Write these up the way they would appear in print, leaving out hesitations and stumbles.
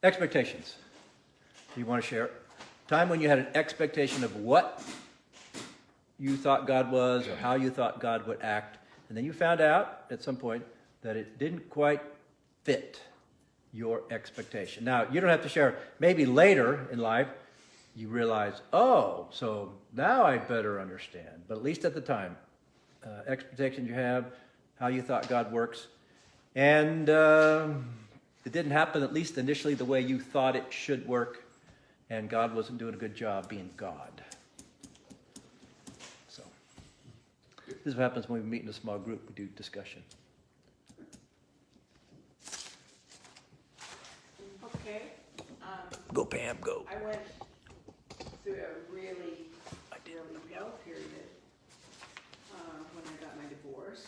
Expectations. Do you want to share? Time when you had an expectation of what you thought God was or how you thought God would act, and then you found out at some point that it didn't quite fit your expectation. Now, you don't have to share. Maybe later in life, you realize, oh, so now I better understand. But at least at the time, expectations you have, how you thought God works, and it didn't happen, at least initially, the way you thought it should work, and God wasn't doing a good job being God. So, this is what happens when we meet in a small group. We do discussion. Okay. Go, Pam, go. I went through a really low period when I got my divorce.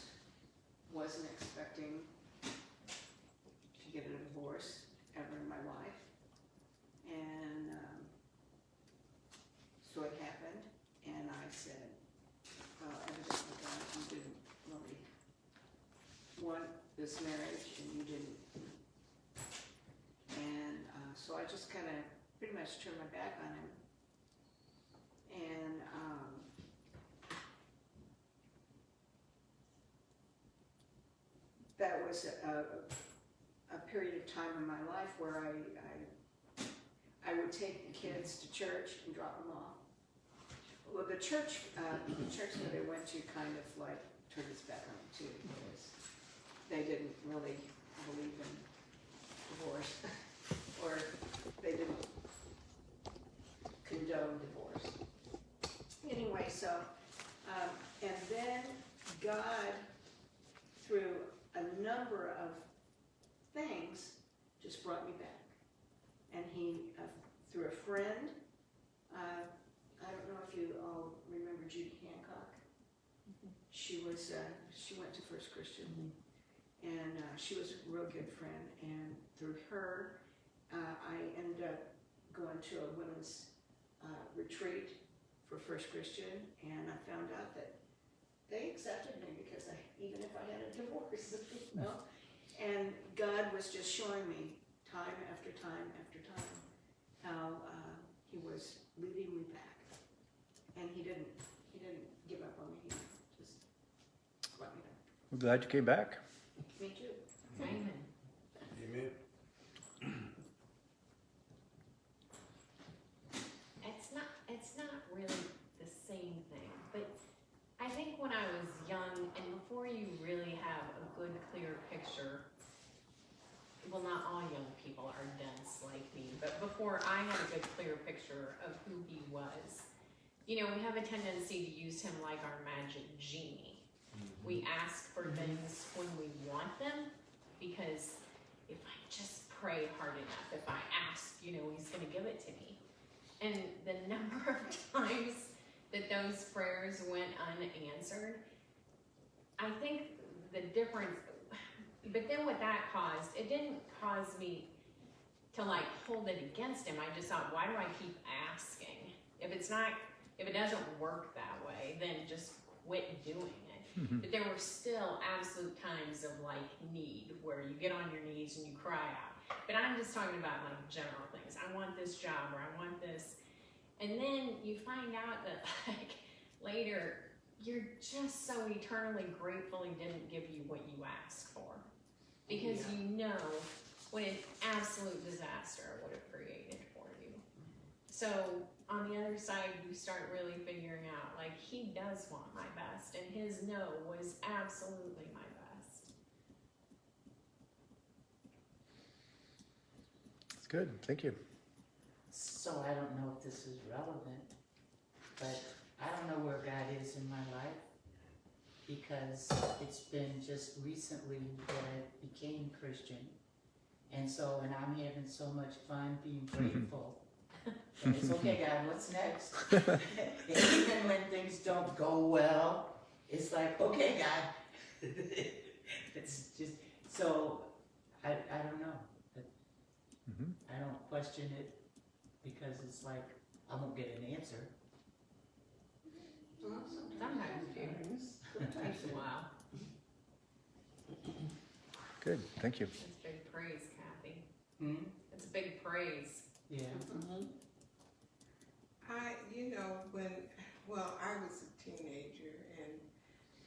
Wasn't expecting to get a divorce ever in my life. And so it happened, and I said, well, evidently God, you didn't really want this marriage, and you didn't. And so I just kind of pretty much turned my back on him. And that was a period of time in my life where I would take the kids to church and drop them off. Well, the church that I went to kind of like turned its back on me too, because they didn't really believe in divorce, or they didn't condone divorce. Anyway, so, and then God, through a number of things, just brought me back. And he, through a friend, I don't know if you all remember Judy Hancock. She was, she went to First Christian, and she was a real good friend. And through her, I ended up going to a women's retreat for First Christian, and I found out that they accepted me because even if I had a divorce, you know. And God was just showing me time after time after time how he was leading me back, and he didn't give up on me. He just let me back. We're glad you came back. Me too. Amen. Amen. It's not really the same thing, but I think when I was young, and before you really have a good, clear picture, well, not all young people are dense like me, but before I had a good, clear picture of who he was, you know, we have a tendency to use him like our magic genie. We ask for things when we want them, because if I just pray hard enough, if I ask, you know, he's going to give it to me. And the number of times that those prayers went unanswered, I think the difference, but then what that caused, it didn't cause me to like hold it against him. I just thought, why do I keep asking? If it doesn't work that way, then just quit doing it. But there were still absolute times of like need where you get on your knees and you cry out. But I'm just talking about like general things. I want this job, or I want this. And then you find out that like later, you're just so eternally grateful he didn't give you what you asked for. Because you know what an absolute disaster it would have created for you. So on the other side, you start really figuring out, like, he does want my best, and his no was absolutely my best. That's good. Thank you. So I don't know if this is relevant, but I don't know where God is in my life, because it's been just recently that I became Christian. And so, and I'm having so much fun being grateful. And it's okay, God, what's next? And even when things don't go well, it's like, okay, God. It's just, so I don't know. I don't question it, because it's like, I won't get an answer. Sometimes you do. It takes a while. Good. Thank you. That's big praise, Kathy. Hmm? It's big praise. Yeah. I was a teenager, and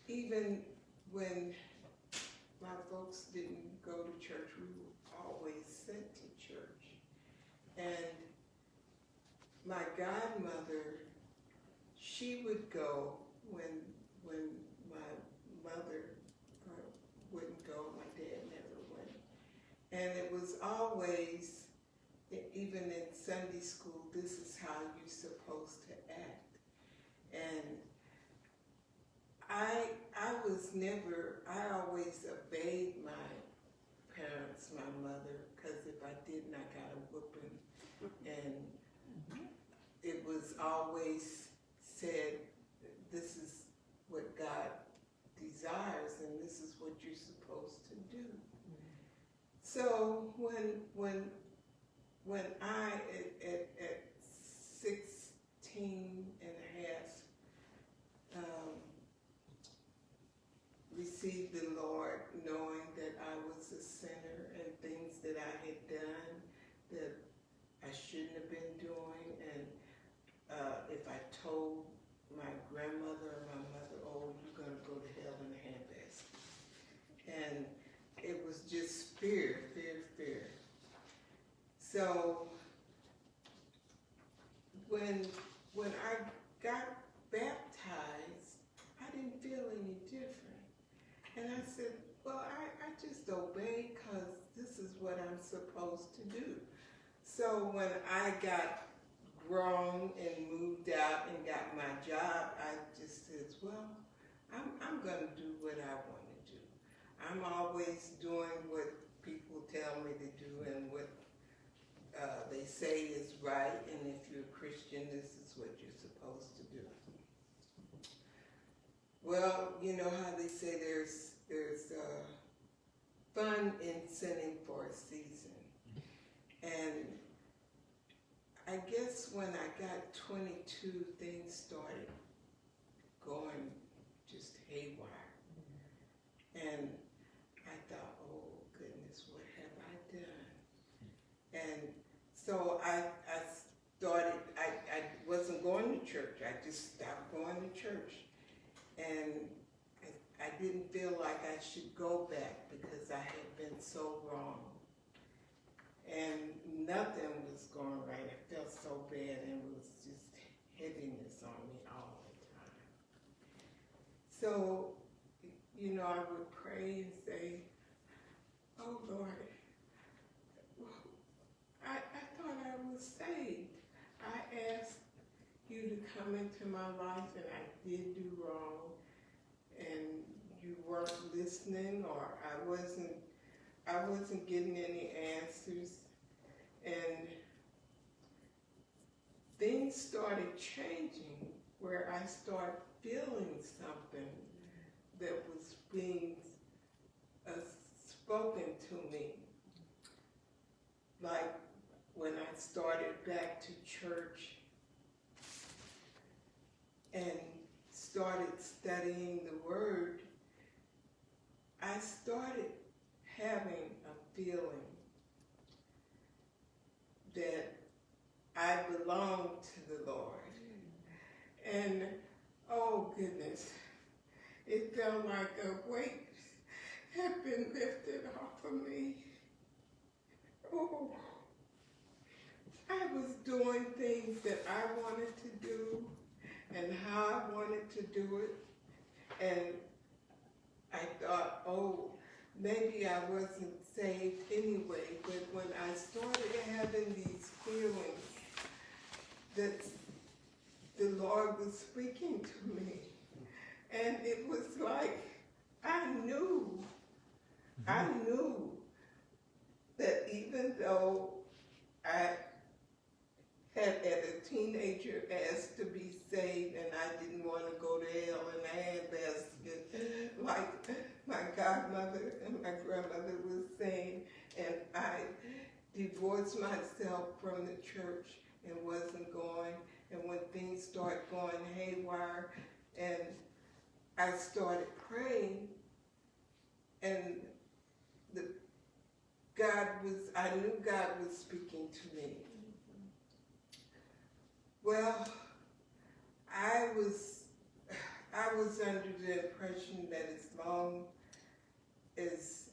even when my folks didn't go to church, we were always sent to church. And my godmother, she would go when my mother wouldn't go, my dad never went. And it was always, even in Sunday school, this is how you're supposed to act. And I always obeyed my parents, my mother, because if I didn't, I got a whooping. And it was always said, this is what God desires, and this is what you're supposed to do. So when I, at 16 and a half, received the Lord, knowing that I was a sinner and things that I had done that I shouldn't have been doing, and if I told my grandmother or my mother, oh, you're going to go to hell in a handbasket. And it was just fear. So when I got baptized, I didn't feel any different. And I said, well, I just obey because this is what I'm supposed to do. So when I got grown and moved out and got my job, I just said, well, I'm going to do what I want to do. I'm always doing what people tell me to do and what they say is right, and if you're a Christian, this is what you're supposed to do. Well, you know how they say there's fun in sinning for a season. And I guess when I got 22, things started going just haywire. And I thought, oh goodness, what have I done? And so I started, I wasn't going to church. I just stopped going to church. And I didn't feel like I should go back because I had been so wrong. And nothing was going right. I felt so bad, and it was just heaviness on me all the time. So, you know, I would pray and say, oh Lord, I thought I was saved. I asked you to come into my life, and I did do wrong, and you weren't listening, or I wasn't getting any answers, and things started changing where I started feeling something that was being spoken to me. Like when I started back to church and started studying the Word, I started having a feeling that I belonged to the Lord. And oh goodness, it felt like a weight had been lifted off of me. Oh, I was doing things that I wanted to do and how I wanted to do it. And I thought, oh, maybe I wasn't saved anyway. But when I started having these feelings that the Lord was speaking to me, and it was like I knew that even though I had as a teenager asked to be saved, and I didn't want to go to hell in a handbasket like my godmother and my grandmother was saying, and I divorced myself from the church and wasn't going, and when things started going haywire, and I started praying, and God I knew God was speaking to me. Well, I was under the impression that as long as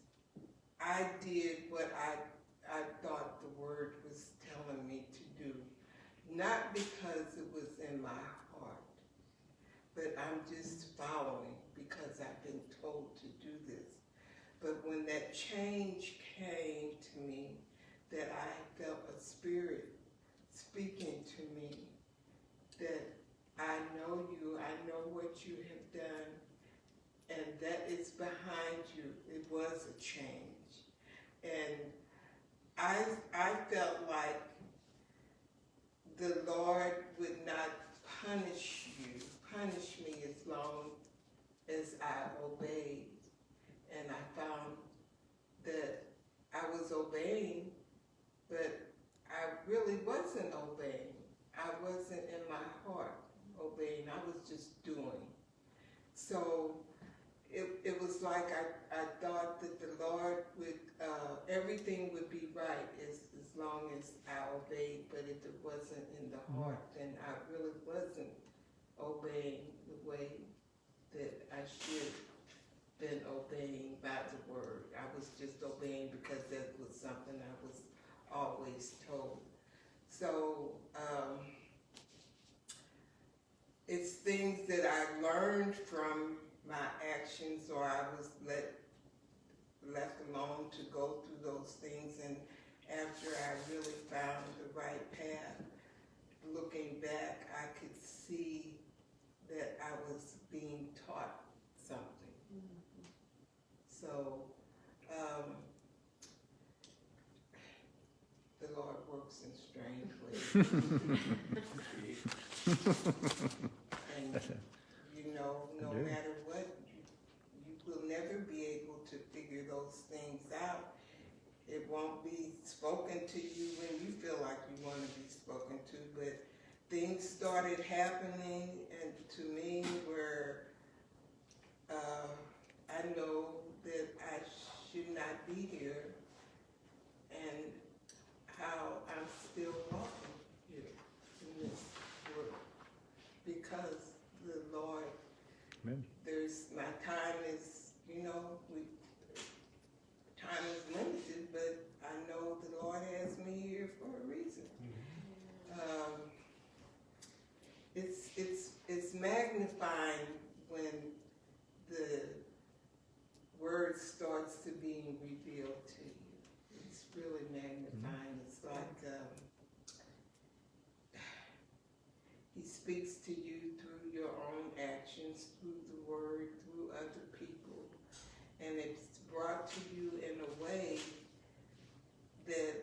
I did what I thought the word was telling me to do, not because it was in my heart, but I'm just following because I've been told to do this. But when that change came to me, that I felt a spirit speaking to me, that I know you, I know what you have done, and that is behind you. It was a change. And I felt like the Lord would not punish me as long as I obeyed. And I found that I was obeying, but I really wasn't obeying. I wasn't in my heart obeying. I was just doing. So it was like I thought that the Lord would, everything would be right as long as I obeyed, but if it wasn't in the heart, then I really wasn't obeying the way that I should have been obeying by the word. I was just obeying because that was something I was always told. So it's things that I learned from my actions, or I was left alone to go through those things, and after I really found the right path, looking back, I could see that I was being taught something. So the Lord works in strange ways. And you know, no matter what, you will never be able to figure those things out. It won't be spoken to you when you feel like you want to be spoken to, but things started happening and to me where I know that I should not be here, and how I'm still walking here in this world because the Lord, Amen. my time is, time is limited, but I know the Lord has me here for a reason. It's magnifying when the word starts to being revealed to you. It's really magnifying. It's like he speaks to you through your own actions, through the word, through other people, and it's brought to you in a way that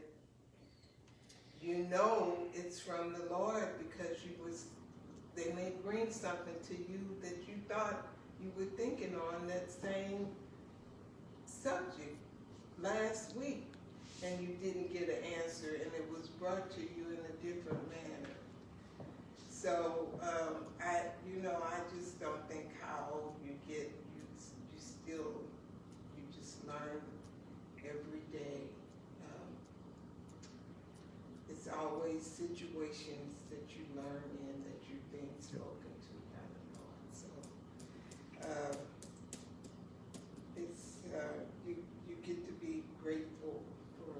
you know it's from the Lord because they may bring something to you that you thought you were thinking on that same subject last week, and you didn't get an answer, and it was brought to you in a different manner. So I just don't think how old you get, you just learn every day. It's always situations that you learn in that you're being spoken to by the Lord. So it's you get to be grateful for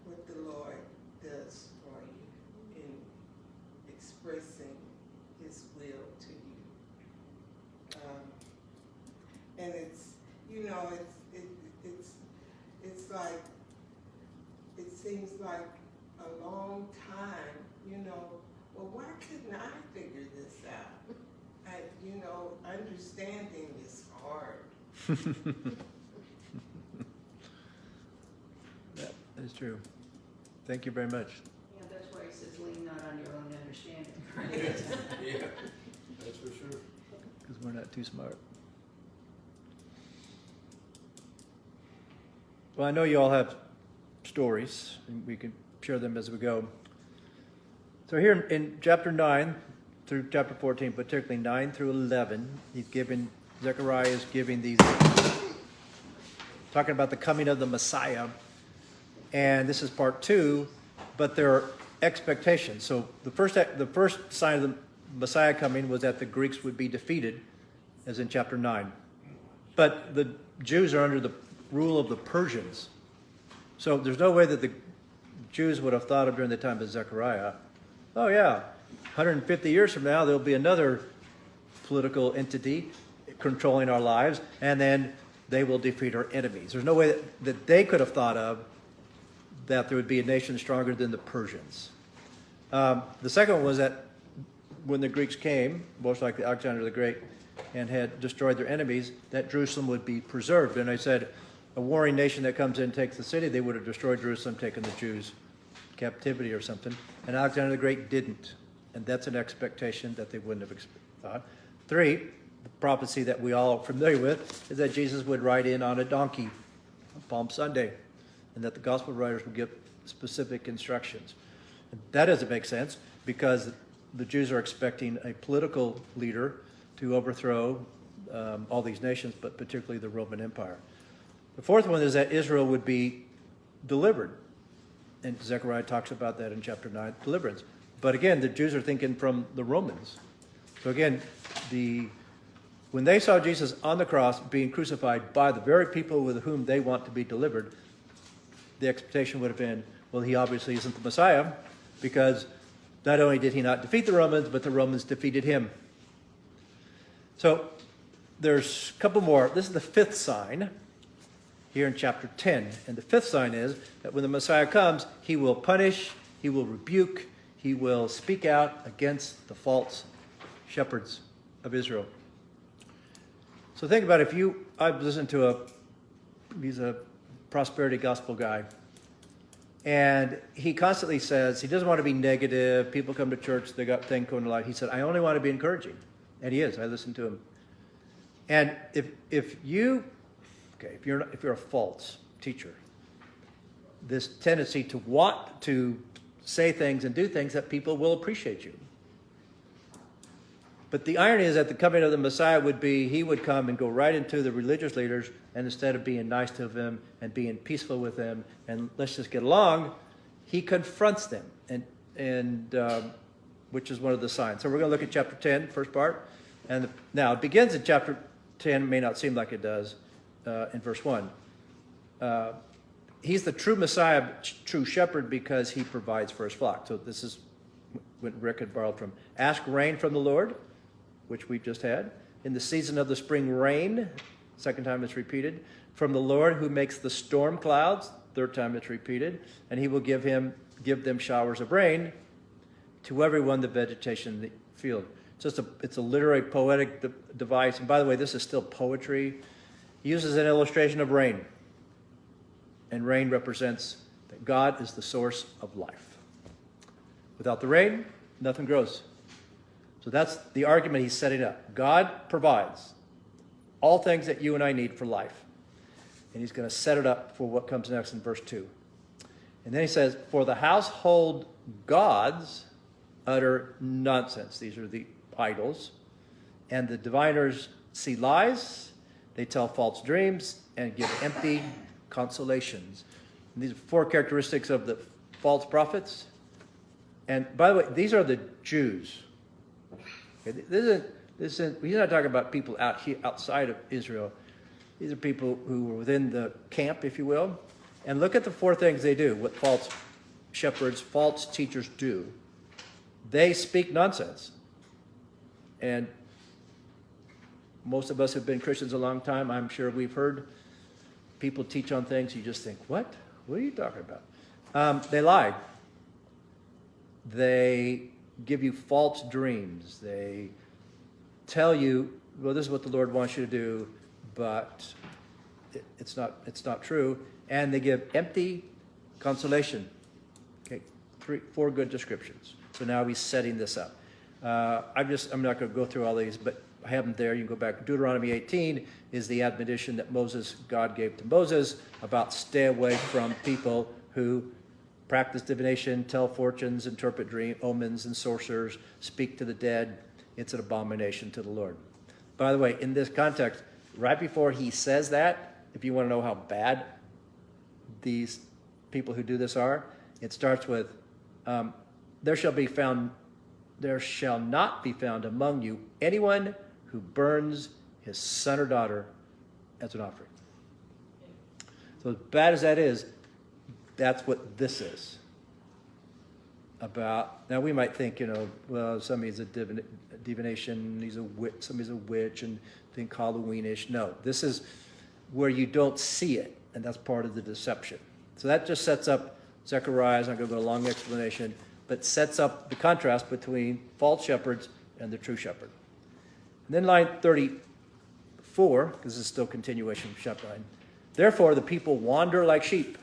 what the Lord does for you in expressing His will to you. And it's like, it seems like a long time, well, why couldn't I figure this out? Understanding is hard. That is true. Thank you very much. Yeah, that's why he says lean not on your own understanding. Yeah, that's for sure. Because we're not too smart. Well, I know you all have stories, and we can share them as we go. So here in chapter 9 through chapter 14, particularly 9 through 11, Zechariah is giving these talking about the coming of the Messiah. And this is part 2, but there are expectations. So the first sign of the Messiah coming was that the Greeks would be defeated, as in chapter 9. But the Jews are under the rule of the Persians. So there's no way that the Jews would have thought of during the time of Zechariah, oh yeah, 150 years from now there'll be another political entity controlling our lives, and then they will defeat our enemies. There's no way that they could have thought of that there would be a nation stronger than the Persians. The second one was that when the Greeks came, most likely Alexander the Great, and had destroyed their enemies, that Jerusalem would be preserved. And I said, a warring nation that comes in and takes the city, they would have destroyed Jerusalem, taken the Jews captivity or something. And Alexander the Great didn't. And that's an expectation that they wouldn't have thought. 3, the prophecy that we all are familiar with, is that Jesus would ride in on a donkey on Palm Sunday, and that the gospel writers would give specific instructions. And that doesn't make sense, because the Jews are expecting a political leader to overthrow all these nations, but particularly the Roman Empire. The fourth one is that Israel would be delivered. And Zechariah talks about that in chapter 9, deliverance. But again, the Jews are thinking from the Romans. So again, when they saw Jesus on the cross being crucified by the very people with whom they want to be delivered, the expectation would have been, well, he obviously isn't the Messiah, because not only did he not defeat the Romans, but the Romans defeated him. So there's a couple more. This is the 5th sign here in chapter 10. And the 5th sign is that when the Messiah comes, he will punish, he will rebuke, he will speak out against the false shepherds of Israel. So think about I've listened to he's a prosperity gospel guy. And he constantly says he doesn't want to be negative. People come to church, they got things going to life. He said, I only want to be encouraging. And he is. I listen to him. And if you're a false teacher, this tendency to want to say things and do things that people will appreciate you. But the irony is that the coming of the Messiah would be, he would come and go right into the religious leaders, and instead of being nice to them and being peaceful with them and let's just get along, he confronts them, and which is one of the signs. So we're going to look at chapter 10, first part. And now it begins in chapter 10, may not seem like it does, in verse 1. He's the true Messiah, true shepherd, because he provides for his flock. So this is what Rick had borrowed from. Ask rain from the Lord, which we've just had. In the season of the spring rain, second time it's repeated. From the Lord who makes the storm clouds, third time it's repeated. And he will give them showers of rain, to everyone the vegetation in the field. It's a literary poetic device. And by the way, this is still poetry. He uses an illustration of rain. And rain represents that God is the source of life. Without the rain, nothing grows. So that's the argument he's setting up. God provides all things that you and I need for life. And he's going to set it up for what comes next in verse 2. And then he says, for the household gods utter nonsense. These are the idols. And the diviners see lies. They tell false dreams and give empty consolations. And these are 4 characteristics of the false prophets. And by the way, these are the Jews. Okay, he's not talking about people outside of Israel. These are people who were within the camp, if you will. And look at the 4 things they do, what false shepherds, false teachers do. They speak nonsense. And most of us have been Christians a long time. I'm sure we've heard people teach on things you just think, what? What are you talking about? They lie. They give you false dreams. They tell you, well, this is what the Lord wants you to do, but it's not true. And they give empty consolation. Okay, 4 good descriptions. So now he's setting this up. I'm not going to go through all these, but I have them there. You can go back. Deuteronomy 18 is the admonition that God gave to Moses about stay away from people who practice divination, tell fortunes, interpret dream omens and sorcerers, speak to the dead. It's an abomination to the Lord. By the way, in this context, right before he says that, if you want to know how bad these people who do this are, it starts with, there shall not be found among you anyone who burns his son or daughter as an offering. So as bad as that is, that's what this is about. Now we might think, well, somebody's a divination, somebody's a witch, and think Halloweenish. No, this is where you don't see it, and that's part of the deception. So that just sets up Zechariah. I'm not going to go a long explanation, but sets up the contrast between false shepherds and the true shepherd. And then line 34, because this is still continuation of chapter 9. Therefore, the people wander like sheep,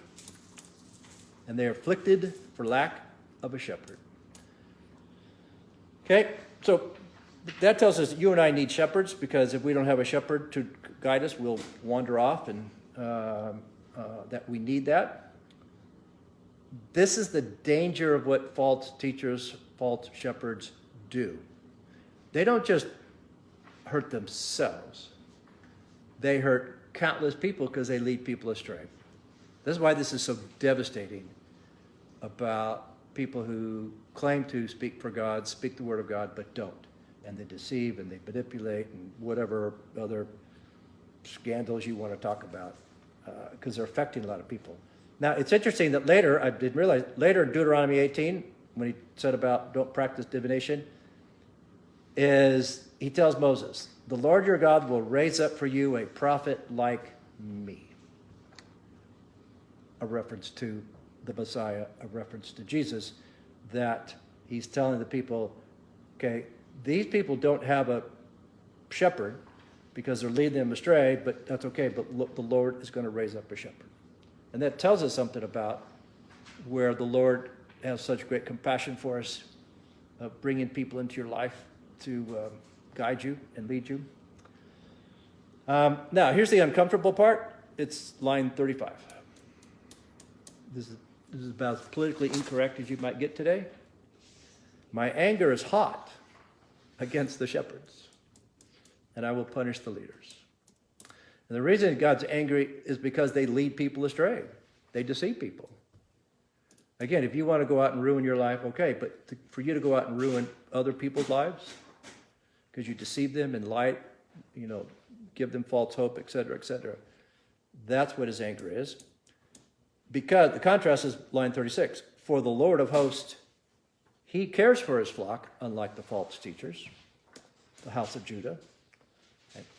and they are afflicted for lack of a shepherd. Okay, so that tells us that you and I need shepherds, because if we don't have a shepherd to guide us, we'll wander off, and that we need that. This is the danger of what false teachers, false shepherds do. They don't just hurt themselves. They hurt countless people because they lead people astray. This is why this is so devastating about people who claim to speak for God, speak the word of God, but don't. And they deceive and they manipulate and whatever other scandals you want to talk about, because they're affecting a lot of people. Now, it's interesting that later, I didn't realize, later in Deuteronomy 18, when he said about don't practice divination, is he tells Moses, the Lord your God will raise up for you a prophet like me. A reference to the Messiah, a reference to Jesus, that he's telling the people, okay, these people don't have a shepherd because they're leading them astray, but that's okay, but look, the Lord is going to raise up a shepherd. And that tells us something about where the Lord has such great compassion for us, bringing people into your life to guide you and lead you. Now, here's the uncomfortable part. It's line 35. This is about as politically incorrect as you might get today. My anger is hot against the shepherds, and I will punish the leaders. And the reason God's angry is because they lead people astray. They deceive people. Again, if you want to go out and ruin your life, okay, but for you to go out and ruin other people's lives because you deceive them and lie, give them false hope, etc., that's what his anger is. Because the contrast is line 36. For the Lord of hosts, he cares for his flock, unlike the false teachers, the house of Judah.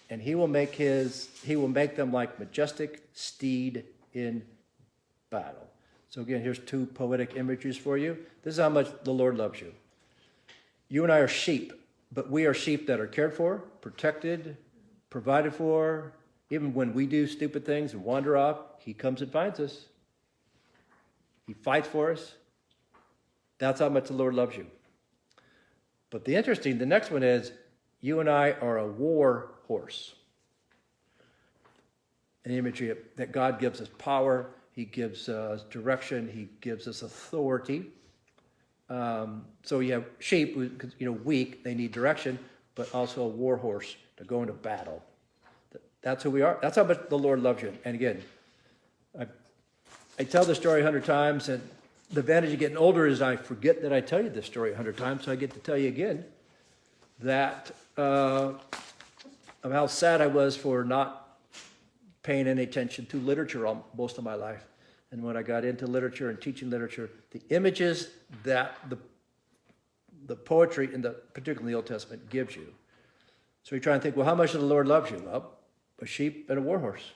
And he will make them like majestic steed in battle. So again, here's two poetic images for you. This is how much the Lord loves you. You and I are sheep, but we are sheep that are cared for, protected, provided for. Even when we do stupid things and wander off, he comes and finds us. He fights for us. That's how much the Lord loves you. But the next one is, you and I are a war horse. An imagery that God gives us power, he gives us direction, he gives us authority. So you have sheep, weak, they need direction, but also a war horse to go into battle. That's who we are. That's how much the Lord loves you. And again, I tell this story 100 times, and the advantage of getting older is I forget that I tell you this story 100 times, so I get to tell you again that of how sad I was for not paying any attention to literature most of my life. And when I got into literature and teaching literature, the images that the poetry, particularly in the Old Testament, gives you. So you try and think, well, how much of the Lord loves you? Well, a sheep and a war horse.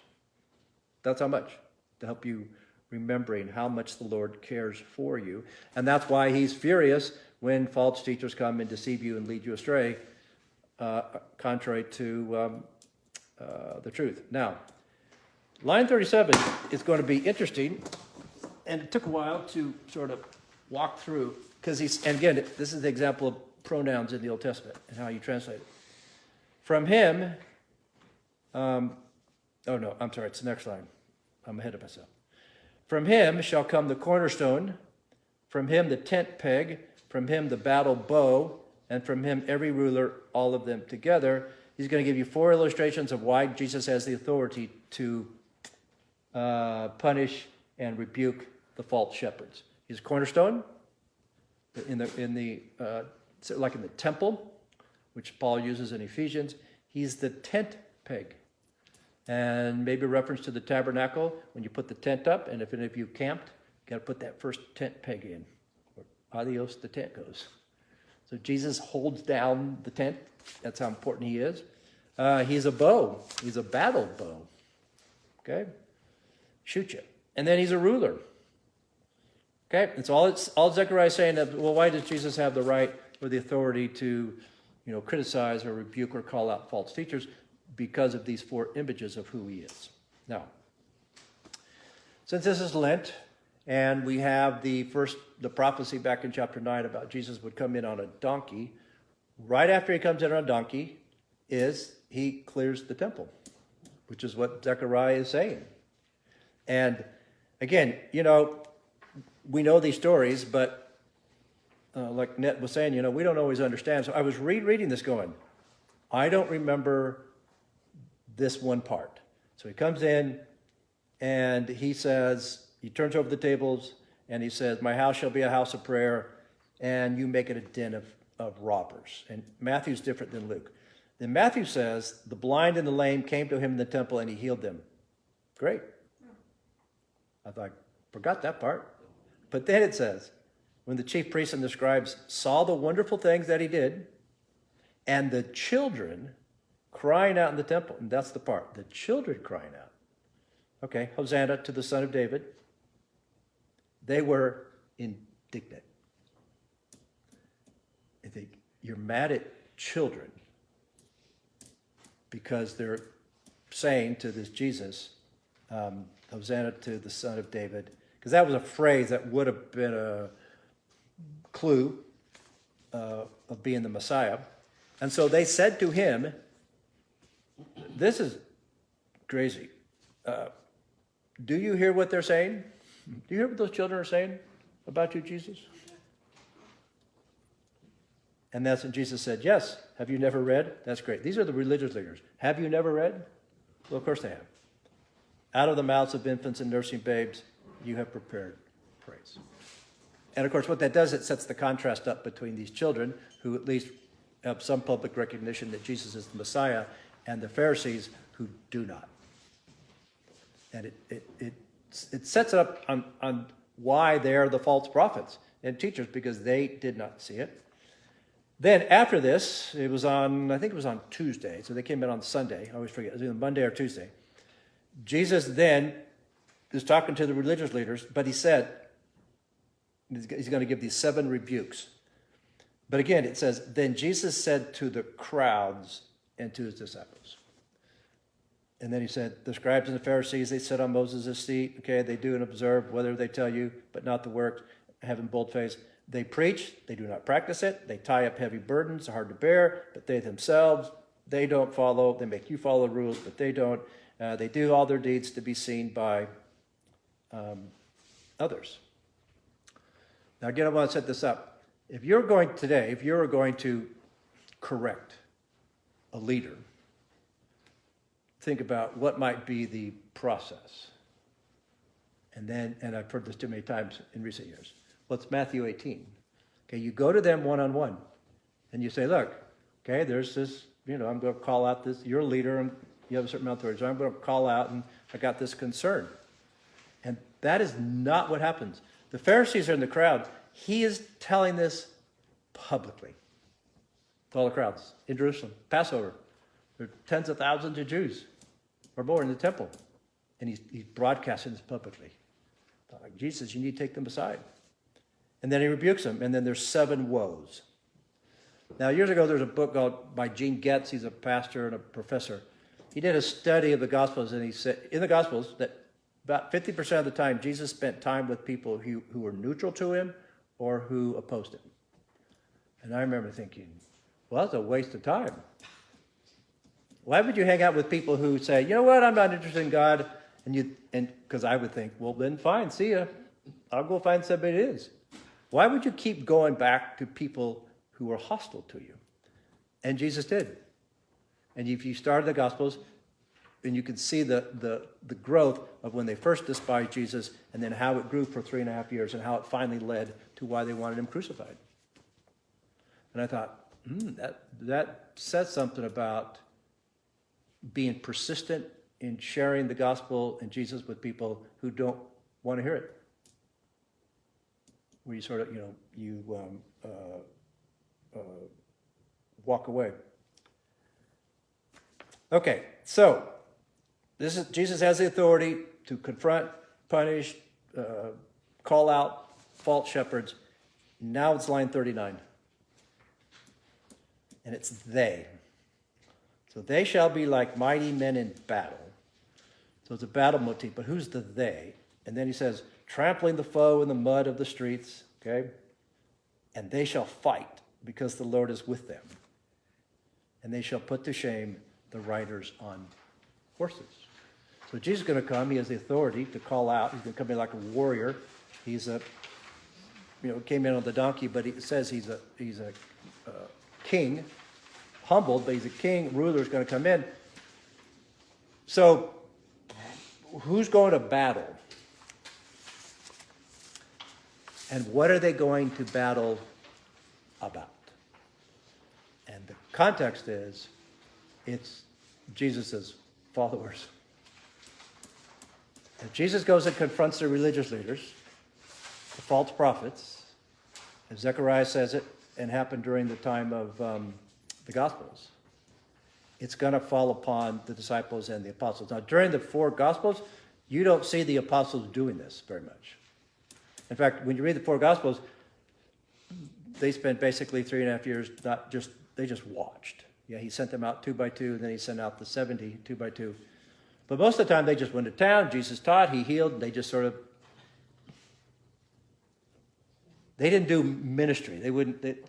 That's how much, to help you remembering how much the Lord cares for you. And that's why he's furious when false teachers come and deceive you and lead you astray, contrary to the truth. Now, line 37 is going to be interesting, and it took a while to sort of walk through, because and again, this is the example of pronouns in the Old Testament and how you translate it. From him, it's the next line. I'm ahead of myself. From him shall come the cornerstone, from him the tent peg, from him the battle bow, and from him every ruler, all of them together. He's going to give you 4 illustrations of why Jesus has the authority to punish and rebuke the false shepherds. He's a cornerstone like in the temple, which Paul uses in Ephesians. He's the tent peg. And maybe a reference to the tabernacle, when you put the tent up, and if any of you camped, you got to put that first tent peg in. Adios, the tent goes. So Jesus holds down the tent. That's how important he is. He's a bow. He's a battle bow. Okay? Shoot you. And then he's a ruler. Okay? It's all Zechariah is saying. Well, why does Jesus have the right or the authority to, criticize or rebuke or call out false teachers? Because of these four images of who he is. Now, since this is Lent, and we have the prophecy back in chapter 9 about Jesus would come in on a donkey, right after he comes in on a donkey is he clears the temple, which is what Zechariah is saying. And again, we know these stories, but like Net was saying, we don't always understand. So I was rereading this going, I don't remember this one part. So he comes in and he turns over the tables and he says, my house shall be a house of prayer and you make it a den of robbers. And Matthew's different than Luke. Then Matthew says, the blind and the lame came to him in the temple and he healed them. Great. I thought, forgot that part. But then it says, when the chief priests and the scribes saw the wonderful things that he did, and the children crying out in the temple, and that's the part, the children crying out. Okay, Hosanna to the Son of David. They were indignant. I think you're mad at children because they're saying to this Jesus, Hosanna to the Son of David, because that was a phrase that would have been a clue of being the Messiah. And so they said to him, this is crazy. Do you hear what they're saying? Do you hear what those children are saying about you, Jesus? And that's when Jesus said, yes. Have you never read? That's great. These are the religious leaders. Have you never read? Well, of course they have. Out of the mouths of infants and nursing babes, you have prepared praise. And of course, what that does, it sets the contrast up between these children who at least have some public recognition that Jesus is the Messiah, and the Pharisees who do not. And it sets it up on why they're the false prophets and teachers, because they did not see it. Then after this, I think it was on Tuesday, so they came in on Sunday. I always forget, it was either Monday or Tuesday. Jesus then is talking to the religious leaders, but he said, he's going to give these 7 rebukes. But again, it says, then Jesus said to the crowds and to his disciples. And then he said, the scribes and the Pharisees, they sit on Moses' seat. Okay, they do and observe whether they tell you, but not the works, having bold face. They preach, they do not practice it. They tie up heavy burdens, hard to bear, but they themselves, they don't follow. They make you follow the rules, but they don't. They do all their deeds to be seen by others. Now again, I want to set this up. If you were going to correct a leader, think about what might be the process. And I've heard this too many times in recent years. Well, it's Matthew 18. Okay, you go to them one-on-one, and you say, look, okay, there's this, I'm going to call out this, you're a leader, and you have a certain amount of authority, so I'm going to call out, and I got this concern. And that is not what happens. The Pharisees are in the crowd. He is telling this publicly to all the crowds in Jerusalem. Passover. There are tens of thousands of Jews or more in the temple. And he's broadcasting this publicly. Like, Jesus, you need to take them aside. And then he rebukes them. And then there's 7 woes. Now, years ago, there's a book called by Gene Getz. He's a pastor and a professor. He did a study of the Gospels, and he said in the Gospels that about 50% of the time, Jesus spent time with people who were neutral to him or who opposed him. And I remember thinking, well, that's a waste of time. Why would you hang out with people who say, you know what, I'm not interested in God? And because I would think, well, then fine, see ya. I'll go find somebody that is. Why would you keep going back to people who are hostile to you? And Jesus did. And if you started the Gospels, and you can see the growth of when they first despised Jesus, and then how it grew for 3.5 years, and how it finally led to why they wanted him crucified. And I thought, that says something about being persistent in sharing the gospel and Jesus with people who don't want to hear it. Where you sort of, walk away. Okay, so Jesus has the authority to confront, punish, call out false shepherds. Now it's line 39. And it's they. So they shall be like mighty men in battle. So it's a battle motif, but who's the they? And then he says, trampling the foe in the mud of the streets, okay? And they shall fight, because the Lord is with them. And they shall put to shame the riders on horses. So Jesus is going to come. He has the authority to call out. He's going to come in like a warrior. He's came in on the donkey, but he says he's a king, humbled, but he's a king. Ruler is going to come in. So who's going to battle? And what are they going to battle about? And the context is, it's Jesus' followers. And Jesus goes and confronts the religious leaders, the false prophets, and Zechariah says it, and happened during the time of the Gospels. It's going to fall upon the disciples and the apostles. Now, during the 4 Gospels, you don't see the apostles doing this very much. In fact, when you read the 4 Gospels, they spent basically 3.5 years they just watched. Yeah, he sent them out 2 by 2, and then he sent out the 70 2 by 2. But most of the time, they just went to town. Jesus taught, he healed, and they just sort of. They didn't do ministry.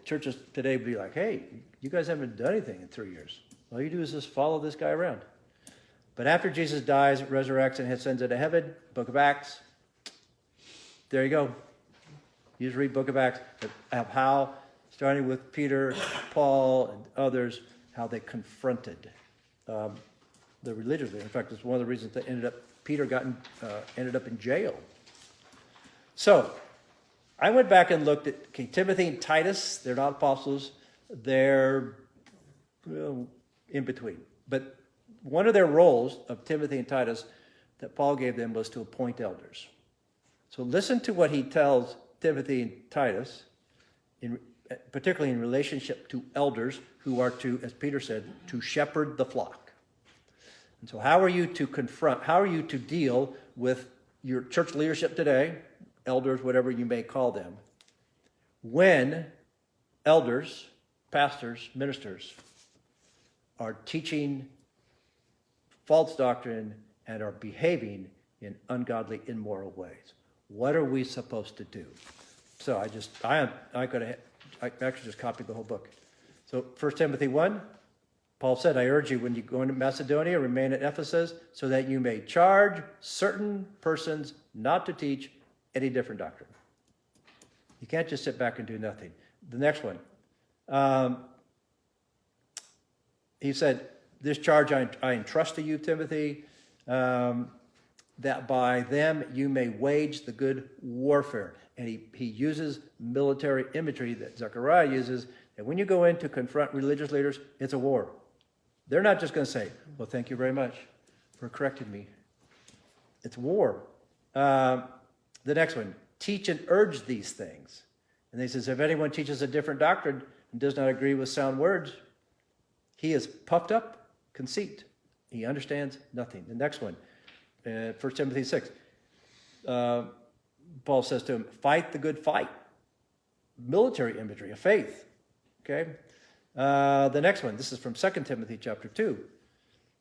Churches today would be like, hey, you guys haven't done anything in 3 years. All you do is just follow this guy around. But after Jesus dies, resurrects, and ascends into heaven, Book of Acts, there you go. You just read Book of Acts of how, starting with Peter, Paul, and others, how they confronted the religious leaders. In fact, it's one of the reasons that Peter ended up in jail. So, I went back and looked at Timothy and Titus. They're not apostles. They're in between. But one of their roles of Timothy and Titus that Paul gave them was to appoint elders. So listen to what he tells Timothy and Titus, particularly in relationship to elders who are to, as Peter said, to shepherd the flock. And so how are you to deal with your church leadership today, elders, whatever you may call them, when elders, pastors, ministers are teaching false doctrine and are behaving in ungodly, immoral ways? What are we supposed to do? So I actually just copied the whole book. So 1 Timothy 1, Paul said, I urge you when you go into Macedonia, remain at Ephesus, so that you may charge certain persons not to teach any different doctrine. You can't just sit back and do nothing. The next one. He said, this charge I entrust to you, Timothy, that by them you may wage the good warfare. And he uses military imagery that Zechariah uses, that when you go in to confront religious leaders, it's a war. They're not just going to say, well, thank you very much for correcting me. It's war. The next one, teach and urge these things. And he says, if anyone teaches a different doctrine and does not agree with sound words, he is puffed up, conceit. He understands nothing. The next one, 1 Timothy 6. Paul says to him, fight the good fight. Military imagery of faith. Okay? The next one, this is from 2 Timothy chapter 2.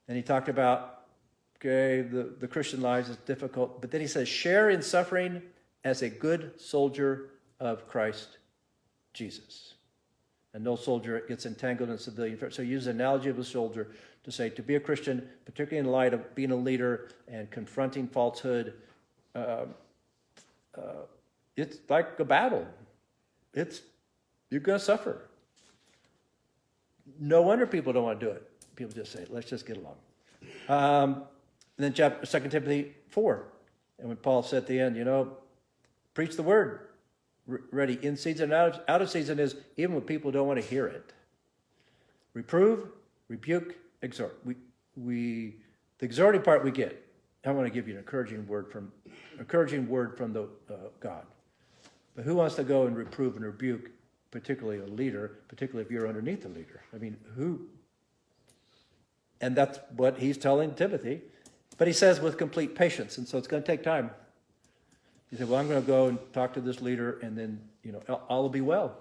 And he talked about, the Christian life is difficult. But then he says, share in suffering as a good soldier of Christ Jesus. And no soldier gets entangled in civilian affairs. So he uses the analogy of a soldier to say, to be a Christian, particularly in light of being a leader and confronting falsehood, it's like a battle. You're going to suffer. No wonder people don't want to do it. People just say, let's just get along. Then 2 Timothy 4. And when Paul said at the end, preach the word. Ready in season and out of season is even when people don't want to hear it. Reprove, rebuke, exhort. The exhorting part we get. I want to give you an encouraging word from the God. But who wants to go and reprove and rebuke, particularly a leader, particularly if you're underneath a leader? I mean, who? And that's what he's telling Timothy. But he says with complete patience, and so it's going to take time. He said, well, I'm going to go and talk to this leader, and then, all will be well.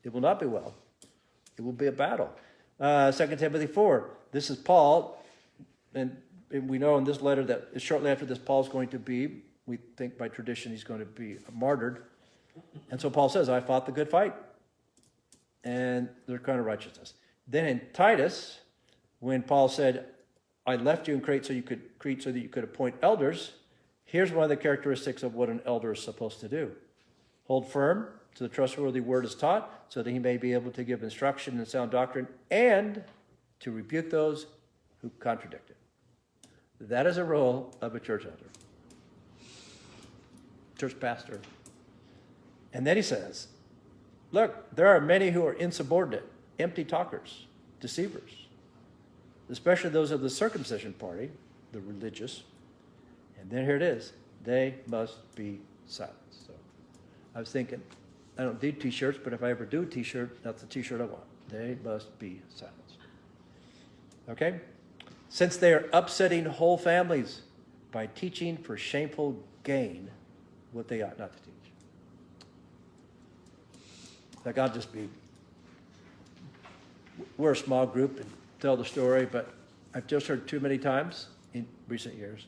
It will not be well. It will be a battle. 2 Timothy 4, this is Paul, and we know in this letter that shortly after this, Paul's going to be, we think by tradition, he's going to be martyred. And so Paul says, I fought the good fight, and they're kind of righteousness. Then in Titus, when Paul said, I left you in Crete so that you could appoint elders, here's one of the characteristics of what an elder is supposed to do. Hold firm to the trustworthy word is taught, so that he may be able to give instruction in sound doctrine and to rebuke those who contradict it. That is a role of a church elder, church pastor. And then he says, look, there are many who are insubordinate, empty talkers, deceivers, especially those of the circumcision party, the religious. And then here it is. They must be silenced. So I was thinking, I don't do T-shirts, but if I ever do a T-shirt, that's the T-shirt I want. They must be silenced. Okay? Since they are upsetting whole families by teaching for shameful gain what they ought not to teach. Like we're a small group and tell the story, but I've just heard too many times in recent years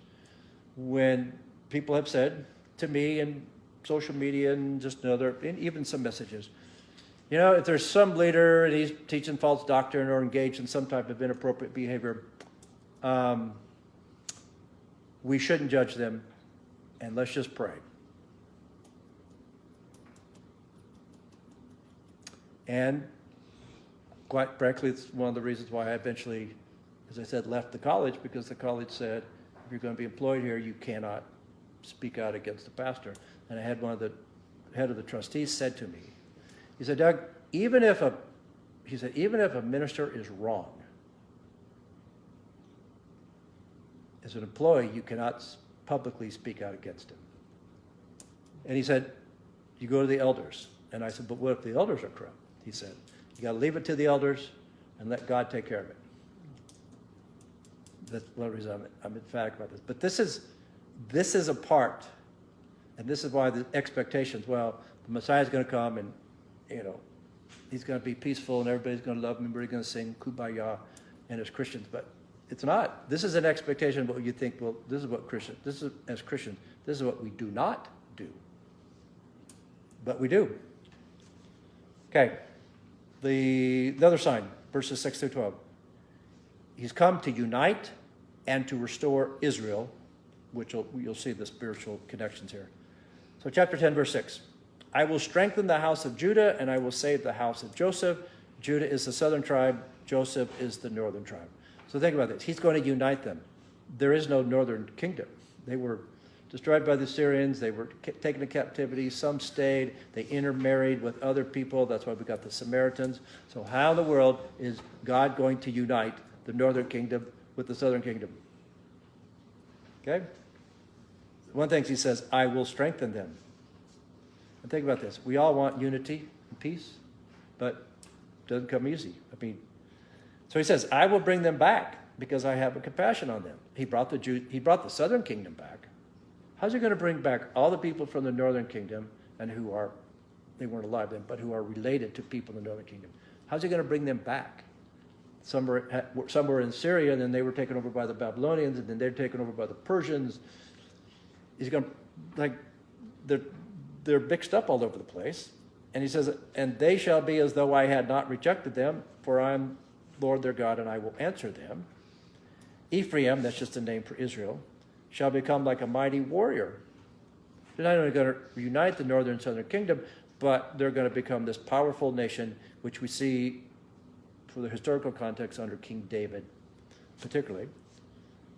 when people have said to me in social media and and even some messages, if there's some leader and he's teaching false doctrine or engaged in some type of inappropriate behavior, we shouldn't judge them, and let's just pray. And quite frankly, it's one of the reasons why I eventually, as I said, left the college, because the college said, if you're going to be employed here, you cannot speak out against the pastor. And I had one of the head of the trustees said to me, he said, Doug, even if a minister is wrong, as an employee, you cannot publicly speak out against him. And he said, you go to the elders. And I said, but what if the elders are corrupt? He said, you got to leave it to the elders and let God take care of it. That's one reason I'm emphatic about this. But this is a part, and this is why the expectations, the Messiah is going to come and, he's going to be peaceful and everybody's going to love him, everybody's going to sing Kumbaya and as Christians. But it's not. This is an expectation of what you think, this is what Christians, this is what we do not do. But we do. Okay. The other sign, verses 6 through 12. He's come to unite and to restore Israel, which you'll see the spiritual connections here. So chapter 10, verse 6. I will strengthen the house of Judah, and I will save the house of Joseph. Judah is the southern tribe. Joseph is the northern tribe. So think about this. He's going to unite them. There is no northern kingdom. They were destroyed by the Syrians. They were taken to captivity. Some stayed. They intermarried with other people. That's why we got the Samaritans. So how in the world is God going to unite the northern kingdom with the southern kingdom? Okay? One thing he says, I will strengthen them. And think about this. We all want unity and peace, but it doesn't come easy. So he says, I will bring them back because I have a compassion on them. He brought the southern kingdom back. How's he going to bring back all the people from the northern kingdom and they weren't alive then, but who are related to people in the northern kingdom? How's he going to bring them back? Some were in Syria, and then they were taken over by the Babylonians, and then they're taken over by the Persians. He's going to, they're mixed up all over the place. And he says, and they shall be as though I had not rejected them, for I am Lord their God, and I will answer them. Ephraim, that's just a name for Israel, shall become like a mighty warrior. They're not only going to unite the northern and southern kingdom, but they're going to become this powerful nation, which we see for the historical context under King David, particularly.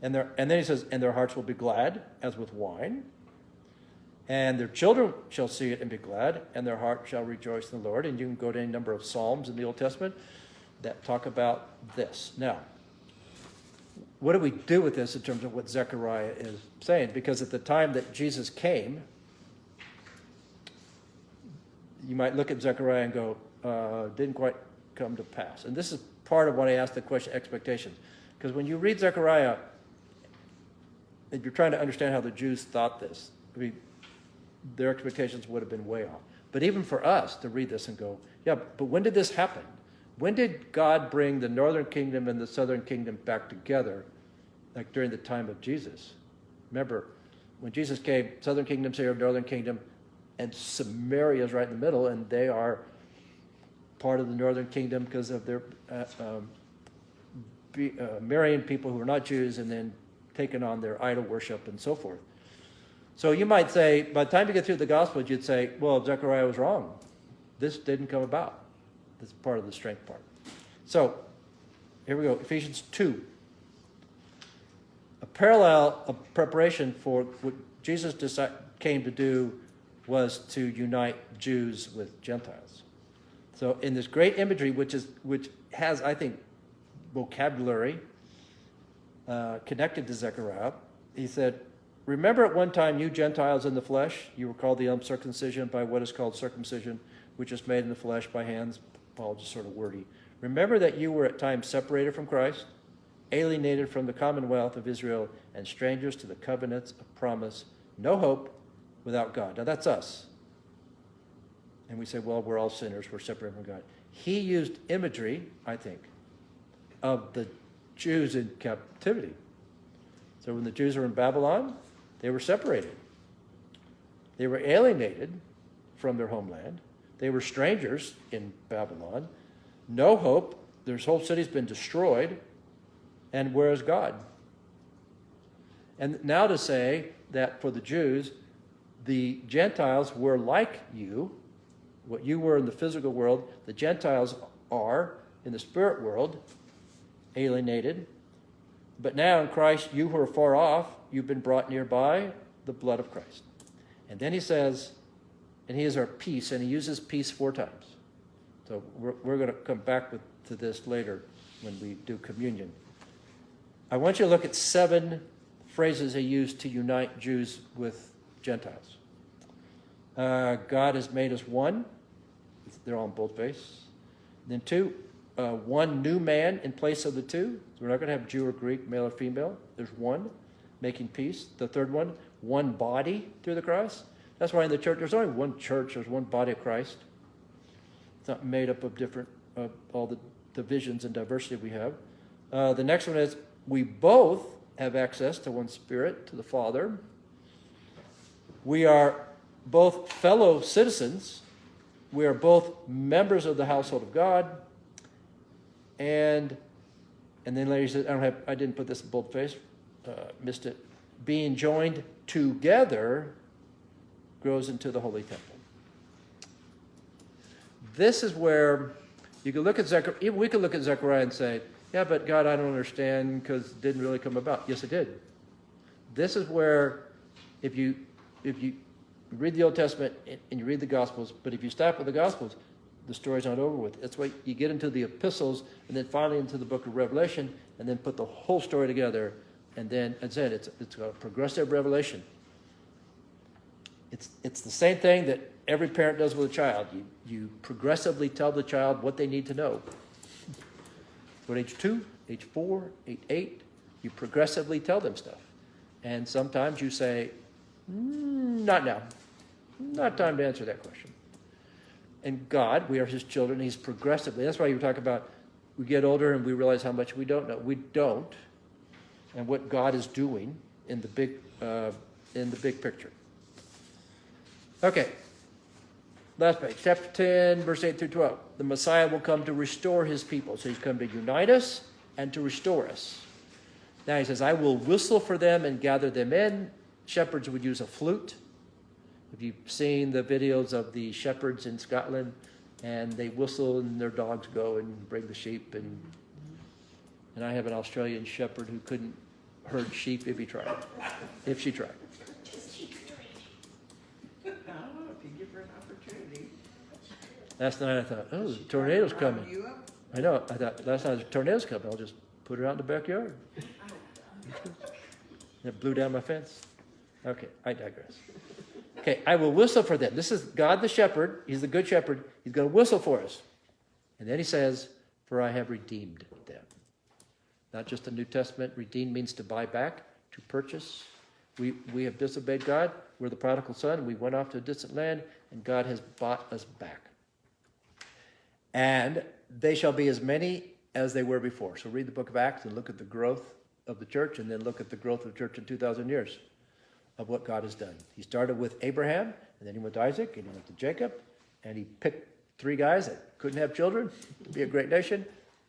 And then he says, and their hearts will be glad as with wine. And their children shall see it and be glad, and their heart shall rejoice in the Lord. And you can go to any number of Psalms in the Old Testament that talk about this. Now, what do we do with this in terms of what Zechariah is saying? Because at the time that Jesus came, you might look at Zechariah and go, didn't quite come to pass. And this is part of what I asked the question, expectations. Because when you read Zechariah, and you're trying to understand how the Jews thought this, I mean, their expectations would have been way off. But even for us to read this and go, yeah, but when did this happen? When did God bring the northern kingdom and the southern kingdom back together, like during the time of Jesus? Remember, when Jesus came, southern kingdom's here, northern kingdom, and Samaria is right in the middle, and they are part of the northern kingdom because of their marrying people who are not Jews and then taking on their idol worship and so forth. So you might say, by the time you get through the Gospels, you'd say, well, Zechariah was wrong. This didn't come about. This is part of the strength part. So, here we go, Ephesians 2. A parallel of preparation for what Jesus came to do was to unite Jews with Gentiles. So in this great imagery, which has, I think, vocabulary connected to Zechariah, he said, remember at one time you Gentiles in the flesh, you were called the uncircumcision by what is called circumcision, which is made in the flesh by hands. Paul just sort of wordy. Remember that you were at times separated from Christ, alienated from the commonwealth of Israel, and strangers to the covenants of promise, no hope without God. Now that's us. And we say, well, we're all sinners, we're separated from God. He used imagery, I think, of the Jews in captivity. So when the Jews were in Babylon, they were separated. They were alienated from their homeland. They were strangers in Babylon. No hope. Their whole city's been destroyed. And where is God? And now to say that for the Jews, the Gentiles were like you, what you were in the physical world, the Gentiles are in the spirit world, alienated. But now in Christ, you who are far off, you've been brought near by the blood of Christ. And then he says, and he is our peace, and he uses peace 4 times. So we're going to come back to this later when we do communion. I want you to look at 7 phrases he used to unite Jews with Gentiles. God has made us one. They're all in boldface. Then 2, one new man in place of the 2. So we're not going to have Jew or Greek, male or female. There's one, making peace. The 3rd one body through the cross. That's why in the church, there's only one church, there's one body of Christ. It's not made up of all the divisions and diversity we have. The next one is, we both have access to one Spirit, to the Father. We are both fellow citizens. We are both members of the household of God. And then later he says, I didn't put this in boldface, missed it. Being joined together grows into the holy temple. This is where you can look at Zechariah. We could look at Zechariah and say, yeah, but God, I don't understand because it didn't really come about. Yes, it did. This is where if you read the Old Testament and you read the Gospels, but if you stop with the Gospels, the story's not over with. That's why you get into the epistles and then finally into the book of Revelation and then put the whole story together. And then, as I said, it's a progressive revelation. It's the same thing that every parent does with a child. You progressively tell the child what they need to know. So at age 2, age 4, age 8, you progressively tell them stuff. And sometimes you say, not now. Not time to answer that question. And God, we are his children, he's progressively. That's why you talk about we get older and we realize how much we don't know. We don't. And what God is doing in the big picture. Okay. Last page, chapter 10, verse 8 through 12. The Messiah will come to restore his people. So he's come to unite us and to restore us. Now he says, I will whistle for them and gather them in. Shepherds would use a flute. If you've seen the videos of the shepherds in Scotland, and they whistle and their dogs go and bring the sheep. And I have an Australian shepherd who couldn't herd sheep if he tried. If she tried. I don't know if you give her an opportunity. Last night I thought, oh, the tornado's coming. You up? I know. I thought last night the tornado's coming. I'll just put her out in the backyard. It blew down my fence. Okay, I digress. Okay, I will whistle for them. This is God the shepherd. He's the good shepherd. He's going to whistle for us. And then he says, for I have redeemed them. Not just the New Testament. Redeem means to buy back, to purchase. We have disobeyed God. We're the prodigal son. We went off to a distant land, and God has bought us back. And they shall be as many as they were before. So read the book of Acts and look at the growth of the church, and then look at the growth of the church in 2,000 years of what God has done. He started with Abraham, and then he went to Isaac, and he went to Jacob, and he picked 3 guys that couldn't have children to be a great nation,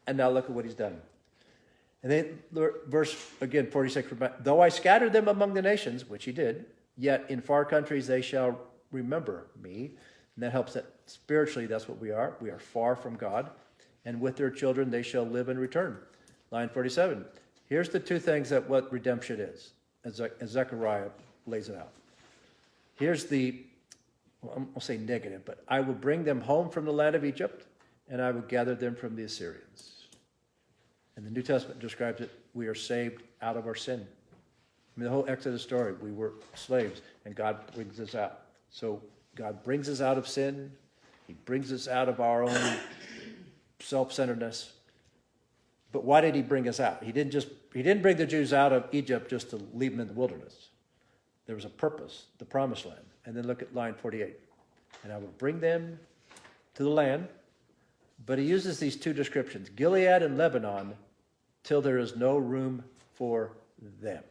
and now look at what he's done. And then verse, again, 46, though I scattered them among the nations, which he did, yet in far countries they shall remember me. And that helps that spiritually that's what we are. We are far from God. And with their children they shall live and return. Line 47. Here's the 2 things that what redemption is, as Zechariah lays it out. Here's the, well, I'll say negative, but I will bring them home from the land of Egypt, and I will gather them from the Assyrians. And the New Testament describes it, we are saved out of our sin. I mean, the whole Exodus story, we were slaves, and God brings us out. So God brings us out of sin. He brings us out of our own self-centeredness. But why did he bring us out? He didn't bring the Jews out of Egypt just to leave them in the wilderness. There was a purpose, the promised land. And then look at line 48. And I will bring them to the land. But he uses these 2 descriptions, Gilead and Lebanon, till there is no room for them.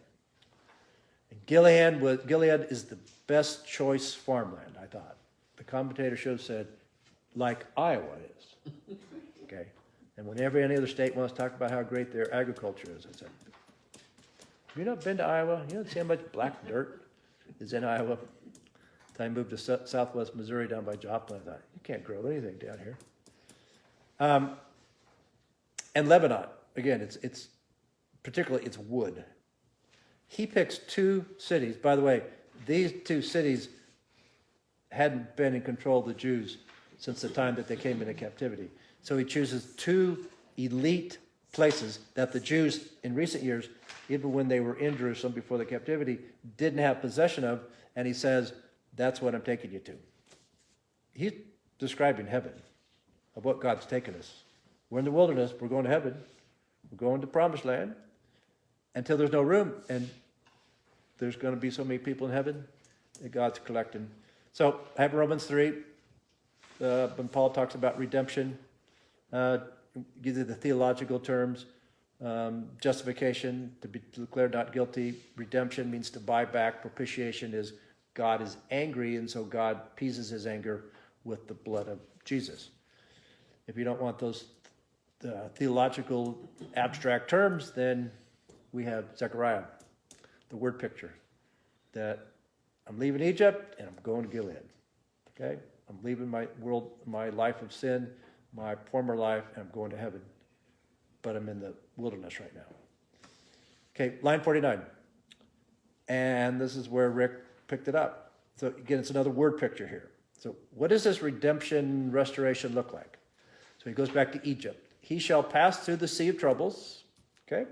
And Gilead is the best choice farmland, I thought. The commentator should have said, like Iowa is. Okay? And whenever any other state wants to talk about how great their agriculture is, I said, have you not been to Iowa? You don't see how much black dirt is in Iowa. I moved to southwest Missouri down by Joplin. I thought, you can't grow anything down here. And Lebanon, again, it's particularly it's wood. He picks 2 cities. By the way, these 2 cities hadn't been in control of the Jews since the time that they came into captivity. So he chooses 2 elite places that the Jews in recent years, even when they were in Jerusalem before the captivity, didn't have possession of, and he says, that's what I'm taking you to. He's describing heaven, of what God's taken us. We're in the wilderness, we're going to heaven, we're going to promised land, until there's no room, and there's going to be so many people in heaven that God's collecting. So I have Romans 3, when Paul talks about redemption, gives you the theological terms, justification, to be declared not guilty, redemption means to buy back, propitiation is God is angry, and so God appeases his anger with the blood of Jesus. If you don't want those theological abstract terms, then we have Zechariah, the word picture, that I'm leaving Egypt and I'm going to Gilead. Okay? I'm leaving my world, my life of sin, my former life, and I'm going to heaven. But I'm in the wilderness right now. Okay, line 49. And this is where Rick picked it up. So again, it's another word picture here. So what does this redemption, restoration look like? So he goes back to Egypt. He shall pass through the sea of troubles. Okay?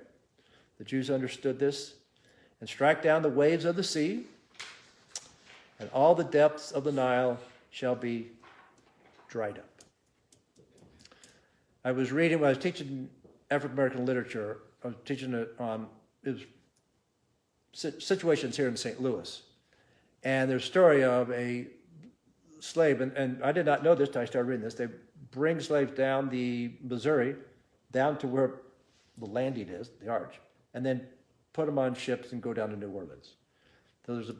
The Jews understood this. And strike down the waves of the sea. And all the depths of the Nile shall be dried up. I was reading, when I was teaching African American literature, I was teaching it on situations here in St. Louis. And there's a story of a slave, and I did not know this until I started reading this. They bring slaves down the Missouri, down to where the landing is, the arch, and then put them on ships and go down to New Orleans. So there's a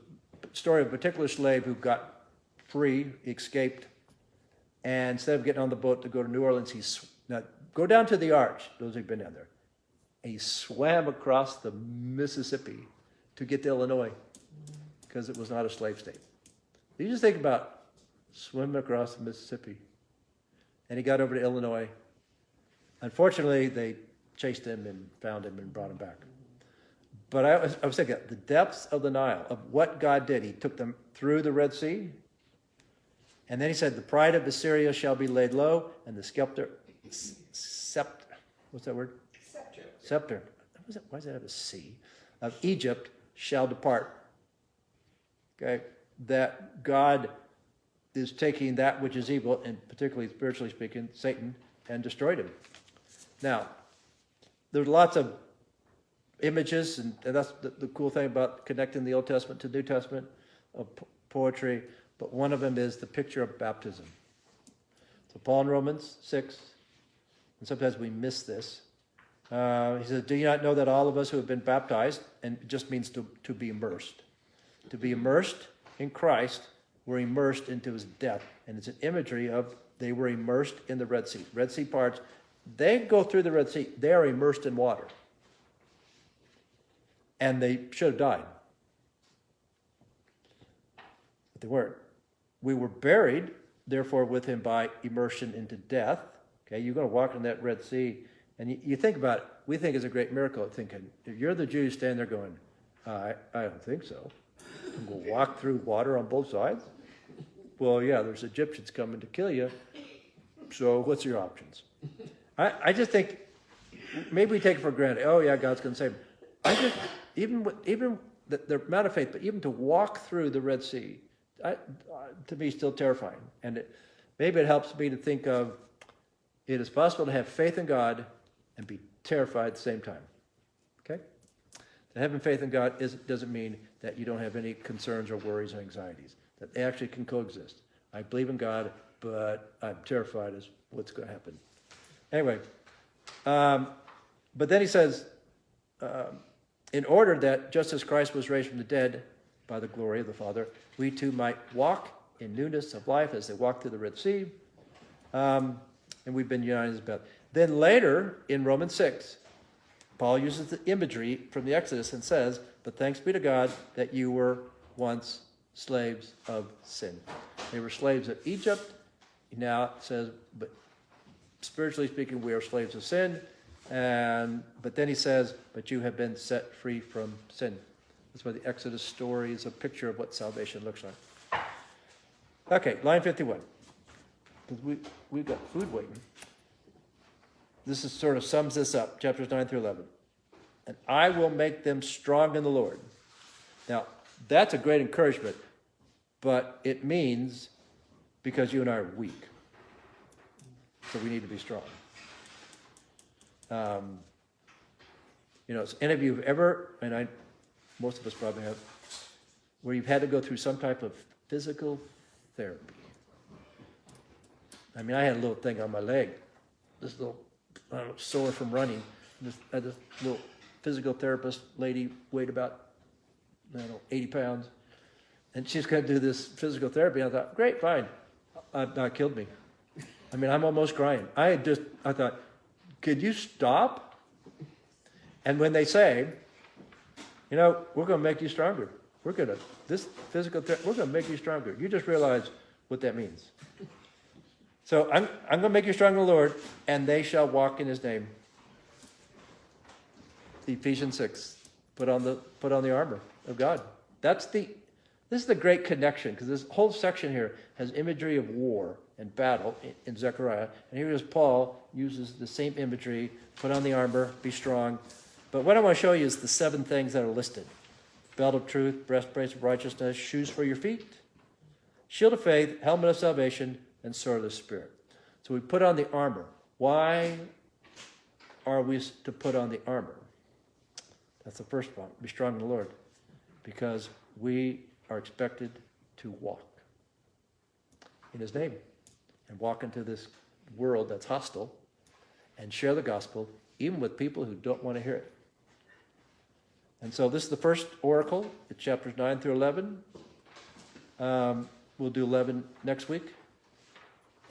story of a particular slave who got free, he escaped, and instead of getting on the boat to go to New Orleans, now go down to the arch, those who've been down there, and he swam across the Mississippi to get to Illinois, because it was not a slave state. You just think about swimming across the Mississippi. And he got over to Illinois. Unfortunately, they chased him and found him and brought him back. But I was thinking, the depths of the Nile, of what God did. He took them through the Red Sea. And then he said, the pride of Assyria shall be laid low, and the what's that word? Scepter. Why does that have a C? Of Egypt shall depart. Okay? That God is taking that which is evil, and particularly spiritually speaking, Satan, and destroyed him. Now, there's lots of images, and that's the cool thing about connecting the Old Testament to the New Testament of poetry, but one of them is the picture of baptism. So Paul in Romans 6, and sometimes we miss this, he says, do you not know that all of us who have been baptized, and it just means to be immersed. To be immersed in Christ, were immersed into his death. And it's an imagery of they were immersed in the Red Sea. Red Sea parts, they go through the Red Sea, they are immersed in water. And they should have died. But they weren't. We were buried, therefore, with him by immersion into death. Okay, you're going to walk in that Red Sea, and you think about it. We think it's a great miracle, thinking, if you're the Jews standing there going, I don't think so. We'll walk through water on both sides? Well, yeah, there's Egyptians coming to kill you, so what's your options? I just think, maybe we take it for granted. Oh, yeah, God's going to save them. I just, even the amount of faith, but even to walk through the Red Sea, to me, still terrifying. And maybe it helps me to think of it is possible to have faith in God and be terrified at the same time. Okay? To having faith in God doesn't mean that you don't have any concerns or worries or anxieties. That they actually can coexist. I believe in God, but I'm terrified as what's going to happen. Anyway, but then he says, in order that just as Christ was raised from the dead by the glory of the Father, we too might walk in newness of life as they walked through the Red Sea. And we've been united as best. Then later in Romans 6, Paul uses the imagery from the Exodus and says, but thanks be to God that you were once slaves of sin. They were slaves of Egypt. Now it says, but spiritually speaking, we are slaves of sin. But then he says, but you have been set free from sin. That's why the Exodus story is a picture of what salvation looks like. Okay, line 51. Because we've got food waiting. This is sort of sums this up, chapters 9 through 11. And I will make them strong in the Lord. Now, that's a great encouragement, but it means because you and I are weak. So we need to be strong. So any of you have ever, and most of us probably have, where you've had to go through some type of physical therapy. I mean, I had a little thing on my leg, this little sore from running. This little physical therapist lady weighed about 80 pounds, and she's going to do this physical therapy. I thought, great, fine. That killed me. I mean, I'm almost crying. I thought, could you stop? And when they say, we're going to make you stronger. We're going to make you stronger. You just realize what that means. So I'm going to make you strong in the Lord, and they shall walk in his name. Ephesians 6, put on the armor of God. This is the great connection, because this whole section here has imagery of war and battle in Zechariah. And here is Paul uses the same imagery, put on the armor, be strong. But what I want to show you is the 7 things that are listed. Belt of truth, breastplate of righteousness, shoes for your feet, shield of faith, helmet of salvation, and sword of the Spirit. So we put on the armor. Why are we to put on the armor? That's the first one. Be strong in the Lord. Because we are expected to walk in his name and walk into this world that's hostile and share the gospel even with people who don't want to hear it. And so this is the first oracle. It's chapters 9 through 11. We'll do 11 next week.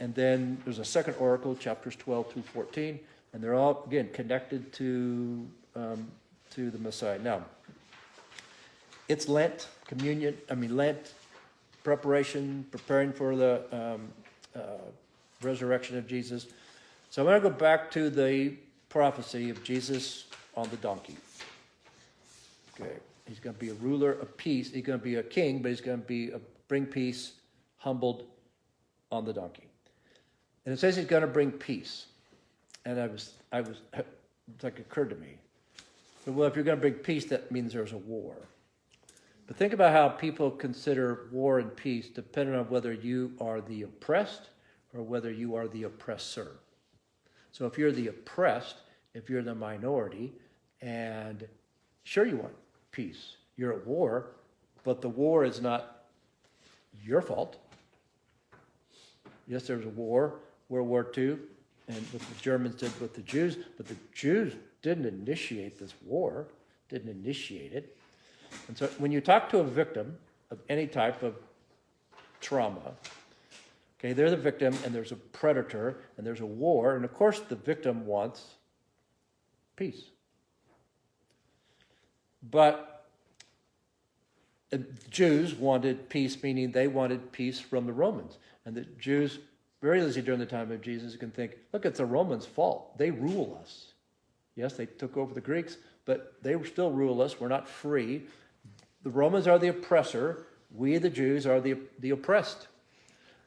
And then there's a second oracle, chapters 12 through 14. And they're all, again, connected to the Messiah. Now, it's Lent, Lent preparation, preparing for the resurrection of Jesus. So I'm going to go back to the prophecy of Jesus on the donkey. Okay, he's going to be a ruler of peace. He's going to be a king, but he's going to bring peace, humbled on the donkey. And it says he's going to bring peace. And it's like occurred to me. Well, if you're going to bring peace, that means there's a war. But think about how people consider war and peace depending on whether you are the oppressed or whether you are the oppressor. So if you're the oppressed, if you're the minority, and sure you want peace, you're at war, but the war is not your fault. Yes, there was a war, World War II, and what the Germans did with the Jews, but the Jews didn't initiate this war, didn't initiate it. And so when you talk to a victim of any type of trauma, okay, they're the victim and there's a predator and there's a war, and of course the victim wants peace. But the Jews wanted peace, meaning they wanted peace from the Romans. And the Jews, very easily during the time of Jesus, can think, look, it's the Romans' fault. They rule us. Yes, they took over the Greeks, but they still rule us. We're not free. The Romans are the oppressor. We, the Jews, are the oppressed.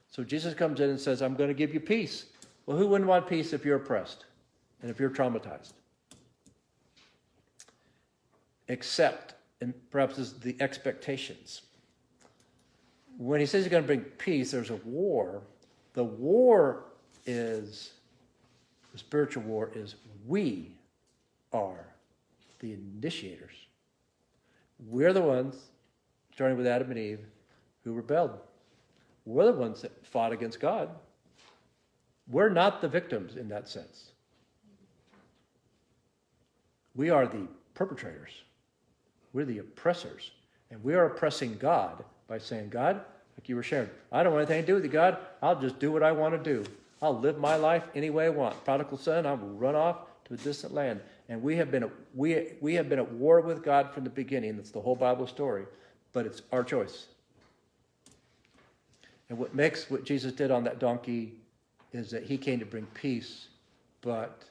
So Jesus comes in and says, I'm going to give you peace. Well, who wouldn't want peace if you're oppressed and if you're traumatized? Except, and perhaps this is the expectations. When he says he's going to bring peace, there's a war. The war is, the spiritual war is we are the initiators. We're the ones, starting with Adam and Eve, who rebelled. We're the ones that fought against God. We're not the victims in that sense. We are the perpetrators. We're the oppressors. And we are oppressing God by saying, God, like you were sharing, I don't want anything to do with you, God. I'll just do what I want to do. I'll live my life any way I want. Prodigal son, I will run off to a distant land. And we have been at war with God from the beginning. That's the whole Bible story. But it's our choice. And what makes what Jesus did on that donkey is that he came to bring peace, but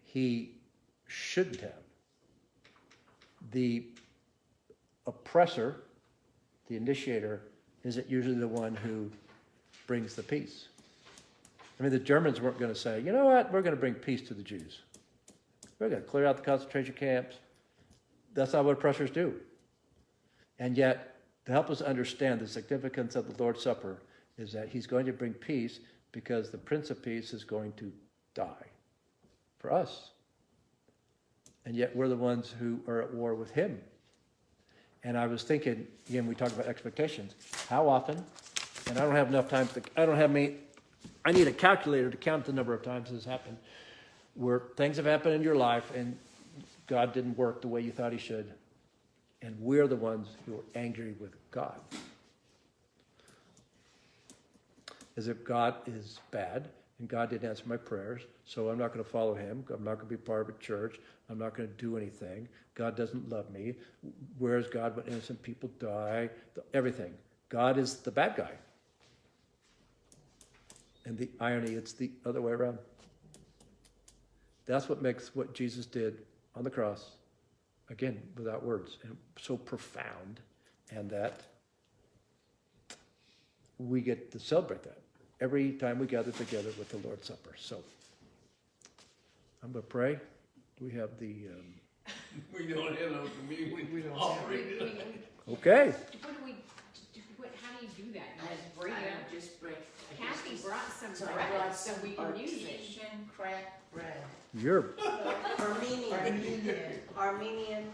he shouldn't have. The oppressor, the initiator, isn't usually the one who brings the peace. I mean, the Germans weren't going to say, you know what, we're going to bring peace to the Jews. We're going to clear out the concentration camps. That's not what oppressors do. And yet, to help us understand the significance of the Lord's Supper is that he's going to bring peace because the Prince of Peace is going to die for us. And yet we're the ones who are at war with him. And I was thinking, again, we talked about expectations. How often, and I don't have enough time I need a calculator to count the number of times this happened, where things have happened in your life and God didn't work the way you thought he should. And we're the ones who are angry with God. As if God is bad and God didn't answer my prayers, so I'm not going to follow him. I'm not going to be part of a church. I'm not going to do anything. God doesn't love me. Where's God when innocent people die? Everything. God is the bad guy. And the irony, it's the other way around. That's what makes what Jesus did on the cross, again, without words, and so profound, and that we get to celebrate that every time we gather together with the Lord's Supper. So I'm going to pray. We have the... We don't have no communion. We don't have it. Okay. How do you do that? You just bring I it. just bring. Kathy brought some So I bread brought so some we can use it. artesian cracked bread. You're Armenian